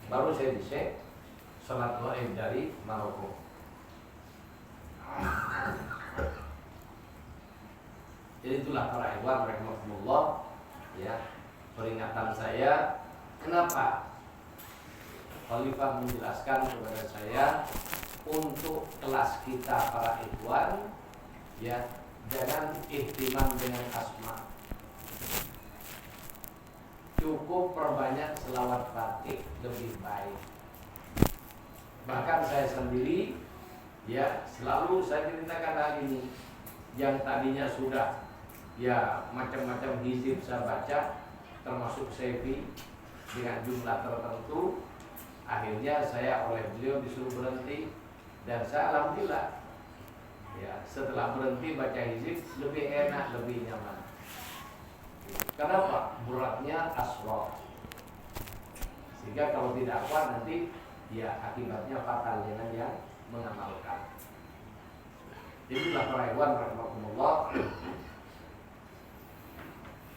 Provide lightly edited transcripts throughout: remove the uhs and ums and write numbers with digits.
baru saya di Syekh sholat gaib dari Maroko. Jadi itulah para ikhwan rahimahumullah, ya, peringatan saya. Kenapa Khalifah menjelaskan kepada saya untuk kelas kita para ikhwan, ya, jangan ihtimam dengan asma, cukup perbanyak selawat fatih lebih baik. Bahkan saya sendiri, ya, selalu saya ceritakan hal ini. Yang tadinya sudah, ya, macam-macam hizib saya baca, termasuk sefi dengan jumlah tertentu, akhirnya saya oleh beliau disuruh berhenti, dan saya alhamdulillah, ya, setelah berhenti baca hizib lebih enak, lebih nyaman. Kenapa? Beratnya asroh, sehingga kalau tidak kuat nanti, ya, akibatnya fatal dengan yang mengamalkan. Inilah para ikhwan rahimahumullah.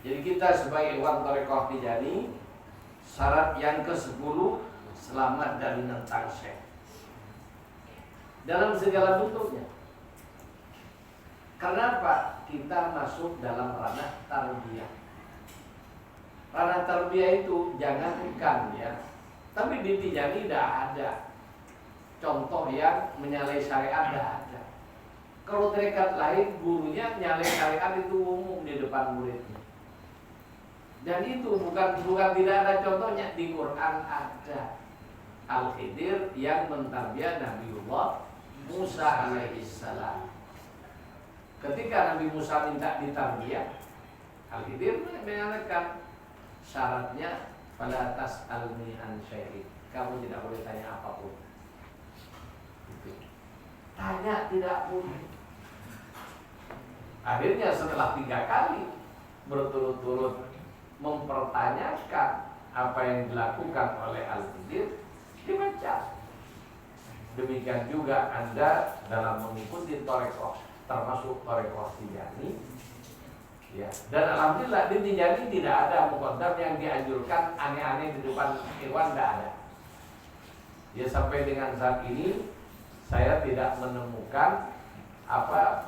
Jadi kita sebagai ikhwan Thariqah Tijaniyah, syarat yang ke-10 selamat dari nentang syekh dalam segala bentuknya. Karena apa? Kita masuk dalam ranah tarbiyah. Ranah tarbiyah itu jangankan, ya, tapi di Tijaniyah tidak ada contoh yang menyalahi syariat, tidak ada. Kalau tarekat lain gurunya nyalahi syariat itu umum di depan muridnya. Dan itu bukan tidak ada contohnya, di Quran ada. Al-Khidir yang mentarbiyah Nabiullah Musa alaihissalam. Ketika Nabi Musa minta ditarbiyah, Al-Khidir mengatakan syaratnya fala tas'alni an syai'in, kamu tidak boleh tanya apapun. Tanya tidak boleh. Akhirnya setelah 3 kali berturut-turut mempertanyakan apa yang dilakukan oleh Al-Khidir, dibaca. Demikian juga Anda dalam mengikuti Thariqah, termasuk Thariqah Tijaniyah, ya. Dan alhamdulillah di Tijaniyah tidak ada muqaddam yang dianjurkan aneh-aneh di depan ikhwan, tidak ada. Ya, sampai dengan saat ini saya tidak menemukan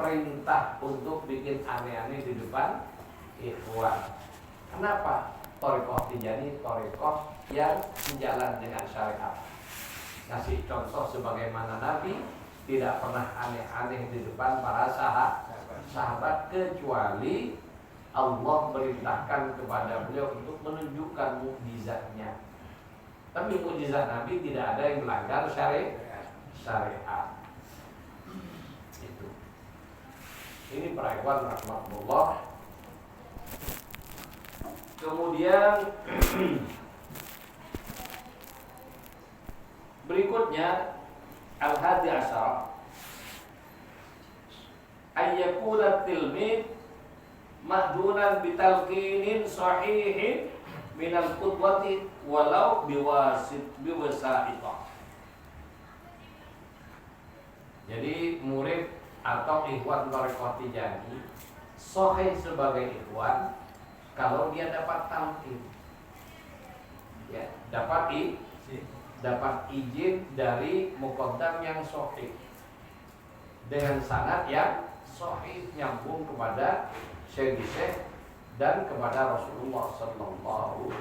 perintah untuk bikin aneh-aneh di depan ikhwan. Kenapa? Thariqah Tijaniyah thariqah yang sejalan dengan syariat. Kasih contoh sebagaimana Nabi tidak pernah aneh-aneh di depan para sahabat, kecuali Allah perintahkan kepada beliau untuk menunjukkan mukjizatnya. Tapi mukjizat Nabi tidak ada yang melanggar syariat. Itu. Ini para ikhwan rahmatullah. Kemudian berikutnya al-hadi asyara ayyakuna tilmid mahdunan bitalqinin sahihin minal qudwati walau biwasa'itah. Jadi murid atau ikhwan Thariqah Tijaniyah sahih sebagai ikhwan kalau dia dapat talqin, ya, dapat izin dari muqaddam yang sahih dengan sanad yang sahih nyambung kepada syekh dan kepada Rasulullah sallallahu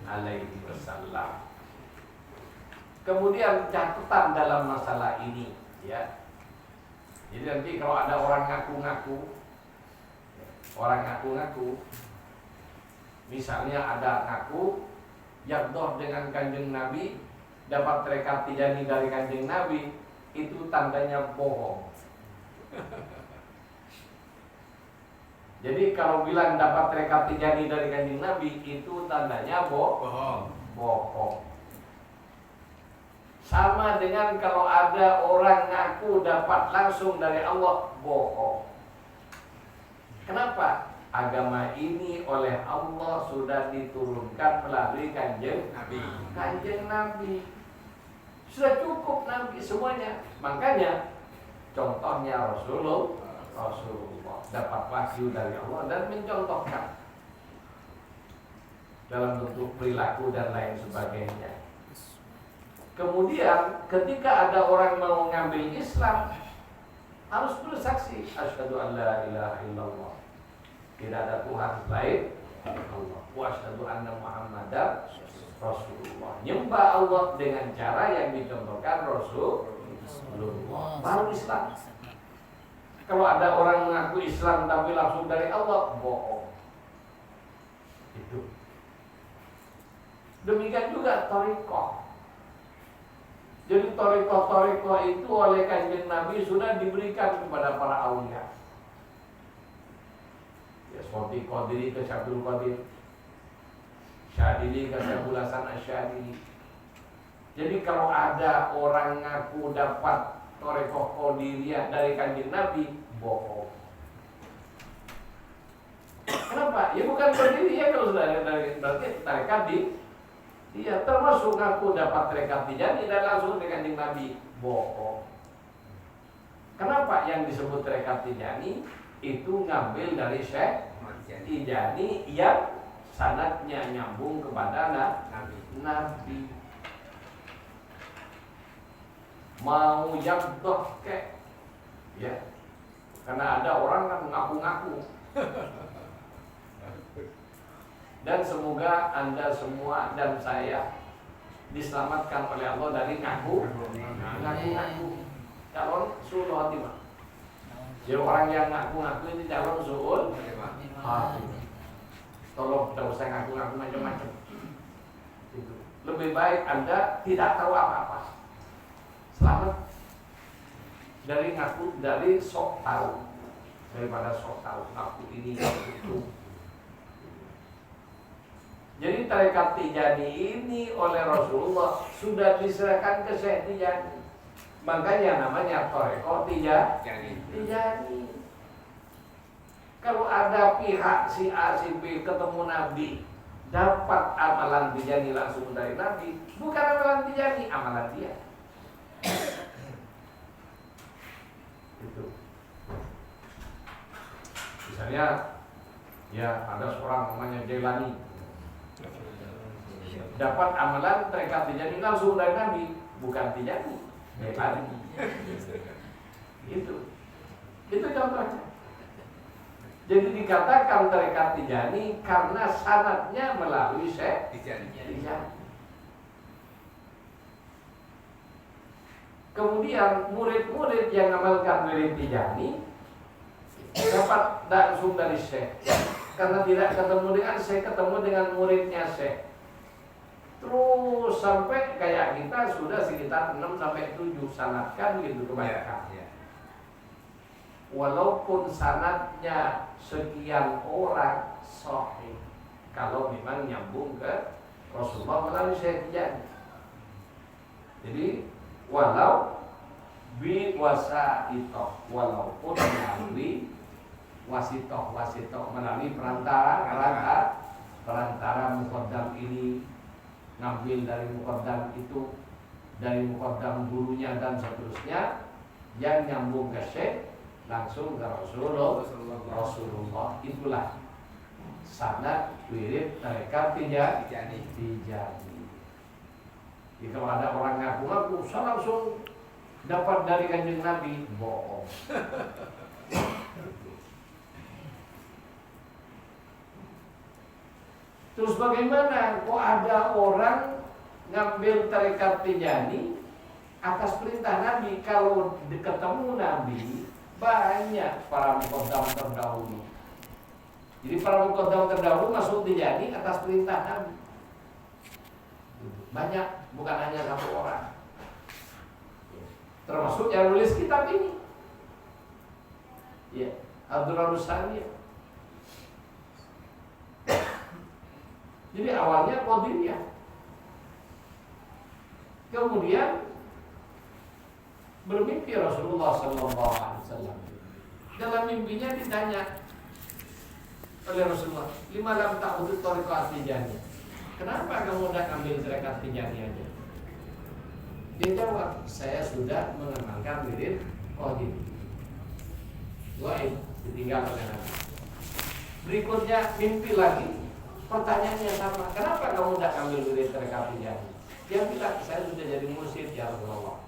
alaihi wasallam. Kemudian catatan dalam masalah ini, ya. Jadi nanti kalau ada orang ngaku-ngaku, misalnya ada ngaku yaqdoh dengan Kanjeng Nabi, dapat tarekat Tijaniyah dari Kanjeng Nabi, itu tandanya bohong. Jadi kalau bilang dapat tarekat Tijaniyah dari Kanjeng Nabi, itu tandanya bohong. Sama dengan kalau ada orang ngaku dapat langsung dari Allah, bohong. Kenapa? Agama ini oleh Allah sudah diturunkan melalui Kanjeng Nabi. Sudah cukup Nabi semuanya. Makanya contohnya Rasulullah dapat wahyu dari Allah dan mencontohkan dalam bentuk perilaku dan lain sebagainya. Kemudian ketika ada orang mau ngambil Islam, harus bersaksi asyhadu an la ilaha illallah, tidak ada Tuhan selain Allah, wa asyhadu anna Muhammadar Rasulullah, nyembah Allah dengan cara yang dicontohkan Rasulullah, baru Islam. Kalau ada orang mengaku Islam tapi langsung dari Allah, bohong. Itu. Demikian juga thariqah. Jadi thariqah itu oleh Kanjeng Nabi sudah diberikan kepada para aulia. Ya, seperti Qadiri ke Syabdul Qadir, Syadili ke Syabul Hasan Asyadili. Jadi kalau ada orang ngaku dapat thariqah Qadiriyah dari Kanjeng Nabi, bohong. Kenapa? Ya bukan Qadiriyah kalau sudah dari berarti tarekat dia termasuk ngaku dapat tarekat Tijani dan langsung dengan Kanjeng Nabi, bohong. Kenapa yang disebut tarekat Tijani itu ngambil dari Syekh Tijani yang sanadnya nyambung kepada Nabi. Mau yabdoh kek, ya, karena ada orang yang ngaku-ngaku. Dan semoga Anda semua dan saya diselamatkan oleh Allah dari ngaku-ngaku. Calon suul khotimah. Jadi orang yang ngaku-ngaku ini calon suul khotimah. Tolong tidak usah ngaku-ngaku macam-macam. Itu. Lebih baik Anda tidak tahu apa-apa. Selamat dari ngaku, dari sok tahu, daripada sok tahu ngaku ini ngaku itu. Jadi tarekat Tijani ini oleh Rasulullah sudah diserahkan ke Syekh Tijani. Makanya namanya tarekat Tijani. Kalau ada pihak si A si B ketemu Nabi, dapat amalan Tijani langsung dari Nabi, bukan amalan Tijani, amalan dia. Itu. Misalnya, ya ada seorang namanya Jailani, dapat amalan tarekat Tijani langsung dari Nabi, bukan Tijani, Jailani. Itu contohnya. Jadi dikatakan tarekat Tijani karena sanadnya melalui Syekh Tijani. Kemudian murid-murid yang amalkan wirid Tijani dapat langsung dari Syekh. Karena tidak ketemu dengan Syekh, ketemu dengan muridnya Syekh. Terus sampai kayak kita sudah sekitar 6 sampai 7 sanad kan gitu kebanyakan. Walaupun sanadnya sekian orang sahih, kalau memang nyambung ke Rasulullah melalui Syekh Tijani. Jadi walau bi wasaitoh, walaupun melalui wasitoh melalui perantara muqaddam ini ngambil dari muqaddam itu, dari muqaddam gurunya dan seterusnya, yang nyambung ke Syekh langsung ke Rasulullah. Itulah sanad wirid tarekat Tijani. Jika ada orang ngaku-ngaku saya langsung dapat dari Kanjeng Nabi, bohong. Terus bagaimana kok ada orang ngambil tarekat Tijani atas perintah Nabi? Kalau ketemu Nabi banyak para muqaddam terdahulu. Jadi para muqaddam terdahulu masuk Tijani atas perintah Nabi. Banyak, bukan hanya satu orang. Termasuk yang nulis kitab ini. Ya, Abdurrahman Sani. Jadi awalnya Qadiriyah. Kemudian bermimpi Rasulullah SAW. Dalam mimpinya ditanya oleh Rasulullah, "Lima lam ta'khudhu thariqat Tijani?" Kenapa kamu tidak ambil tarekat Tijani aja? Dia jawab, saya sudah mengamalkan wirid Qadir. Waib, ditinggal oleh Nabi. Berikutnya mimpi lagi, pertanyaannya sama. Kenapa kamu tidak ambil wirid tarekat Tijani? Dia bilang, saya sudah jadi mursyid ya Rasulullah.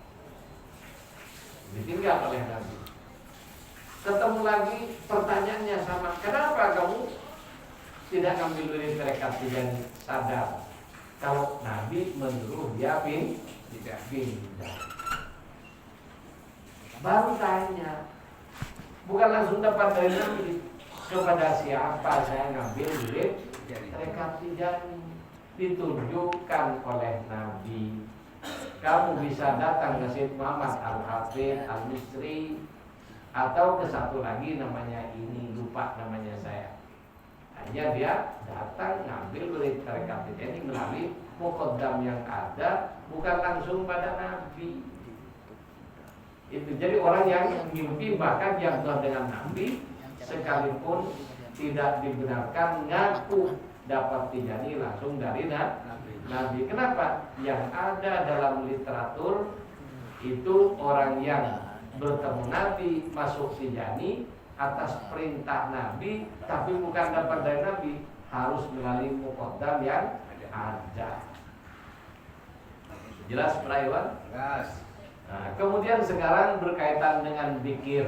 Ditinggal oleh Nabi. Ketemu lagi, pertanyaannya sama. Kenapa kamu tidak ngambil wirid tarekat Tijani? Sadar kalau Nabi menyuruh dia pindah. Baru tanya, bukan langsung dapat dari Nabi. Kepada siapa saya ngambil wirid tarekat Tijani? Ditunjukkan oleh Nabi. Kamu bisa datang ke Syed Muhammad Al-Hafidh Al-Misri, atau ke satu lagi namanya ini, lupa namanya saya. Hanya dia datang ngambil wirid tarekat Tijani melalui muqaddam yang ada, bukan langsung pada Nabi. Itu jadi orang yang mimpi bahkan yang telah dengan Nabi sekalipun tidak dibenarkan ngaku dapat Tijani langsung dari Nabi. Kenapa? Yang ada dalam literatur itu orang yang bertemu Nabi masuk Tijani atas perintah Nabi, tapi bukan dapat dari Nabi, harus melalui muqaddam yang ada. Jelas Pak Iwan? Jelas. Nah, kemudian sekarang berkaitan dengan zikir.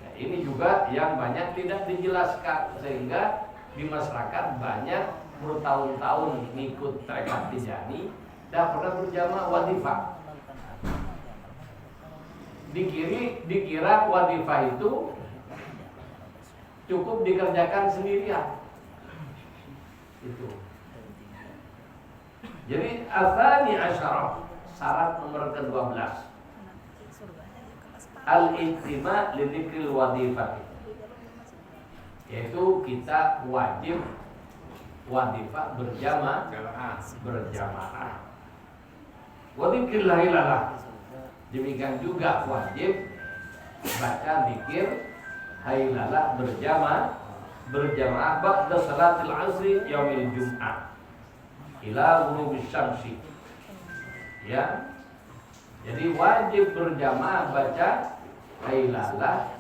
Nah, ini juga yang banyak tidak dijelaskan, sehingga di masyarakat banyak bertahun-tahun ngikut tarekat Tijani dan pernah berjamaah wadifah. Dikira wadifah itu cukup dikerjakan sendirian. Itu. Jadi atsani asyarah, syarat nomor ke-12. Al-intima li dzikril wadifah. Yaitu kita wajib wadifah berjamaah. Wadikril la ilaha. Demikian juga wajib baca zikir hailalah berjamaah ba'da salatil asri yaumil jum'ah ila ghurubis syamsi. Ya. Jadi wajib berjamaah baca hailalah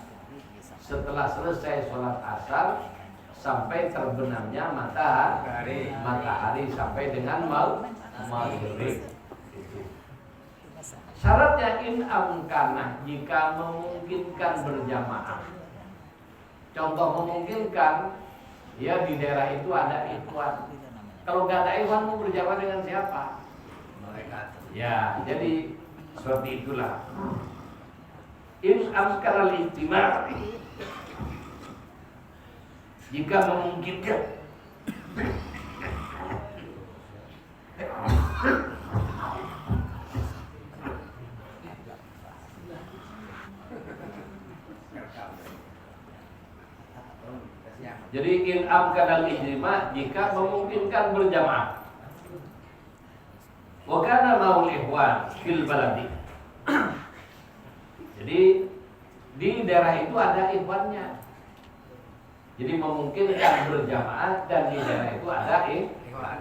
setelah selesai sholat asar sampai terbenamnya matahari sampai dengan maghrib. Syaratnya in amkanah, jika memungkinkan berjamaah. Contoh memungkinkan, ya di daerah itu ada ikhwan. Kalau nggak ada ikhwan mau berjamaah dengan siapa? Malaikat. Ya, jadi seperti itulah. In amkanal ijtima', jika memungkinkan. Jadi in amkanal ijtima' jika memungkinkan berjamaah. Wa kana maul ikhwan fil baladi. Jadi di daerah itu ada ikhwannya. Jadi memungkinkan berjamaah dan di daerah itu ada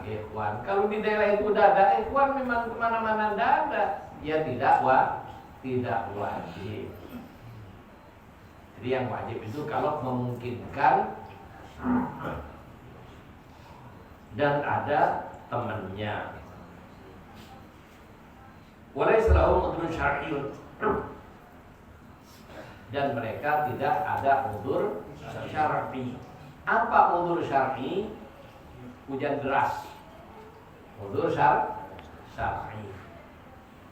ikhwan. Kalau di daerah itu udah ada ikhwan, memang kemana-mana tidak ada, ya tidak wajib. Jadi yang wajib itu kalau memungkinkan dan ada temannya. Walaysa lahum udhrun syar'iyyun, dan mereka tidak ada udzur syar'i. Apa udzur syar'i? Hujan deras, udzur syar'i.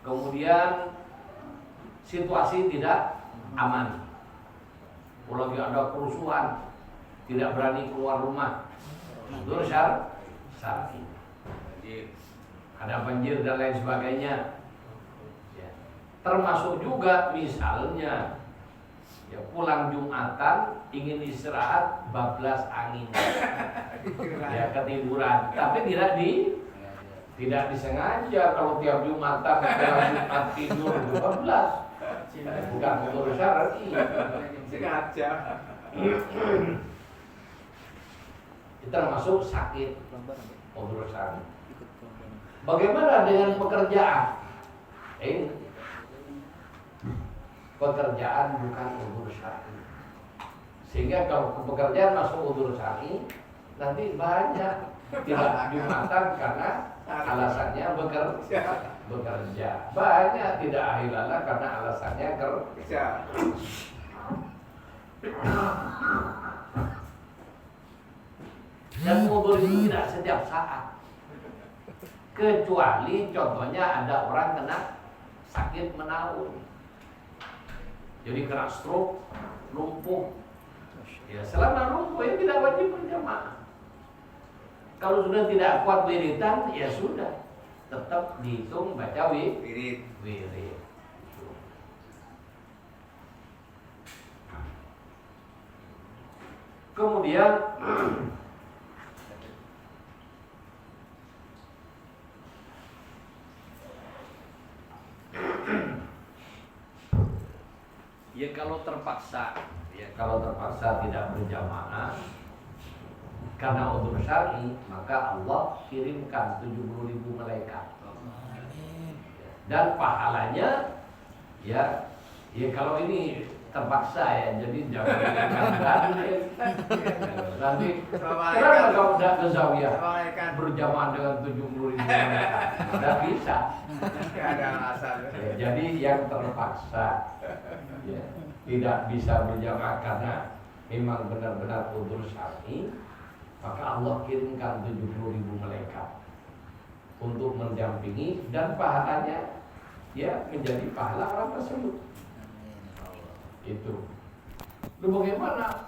Kemudian situasi tidak aman, lagi ada kerusuhan, tidak berani keluar rumah, udzur syar'i. Ada banjir dan lain sebagainya. Ya. Termasuk juga misalnya ya pulang Jumatan ingin istirahat, bablas angin, ya ketiduran, tapi tidak disengaja. Kalau tiap Jumatan Jumat tidur bablas, bukan udzur syar'i, sengaja. Itu termasuk sakit, udzur syar'i. Bagaimana dengan pekerjaan? Pekerjaan bukan udzur syar'i. Sehingga kalau pekerjaan masuk udzur syar'i, nanti banyak tidak Jumatan karena alasannya bekerja. Banyak tidak ahilala karena alasannya kerja. Dan kubur itu tidak setiap saat. Kecuali contohnya ada orang kena sakit menaun. Jadi kena stroke, lumpuh. Ya selama lumpuh ya tidak wajib berjamaah. Kalau sudah tidak kuat wiridan ya sudah. Tetap dihitung baca wirid. Kemudian ya kalau terpaksa tidak berjamaah karena udzur syar'i, maka Allah kirimkan 70.000 malaikat. Dan pahalanya ya kalau ini terpaksa ya, jadi jangan nanti kenapa kamu tidak ke zawiyah berjamaah dengan 70.000 malaikat? Tidak bisa. Ada alasan. Jadi yang terpaksa ya, tidak bisa berjamaah karena memang benar-benar udzur syar'i, maka Allah kirimkan 70.000 malaikat untuk mendampingi dan pahalanya ya menjadi pahala orang tersebut. Itu. Lalu bagaimana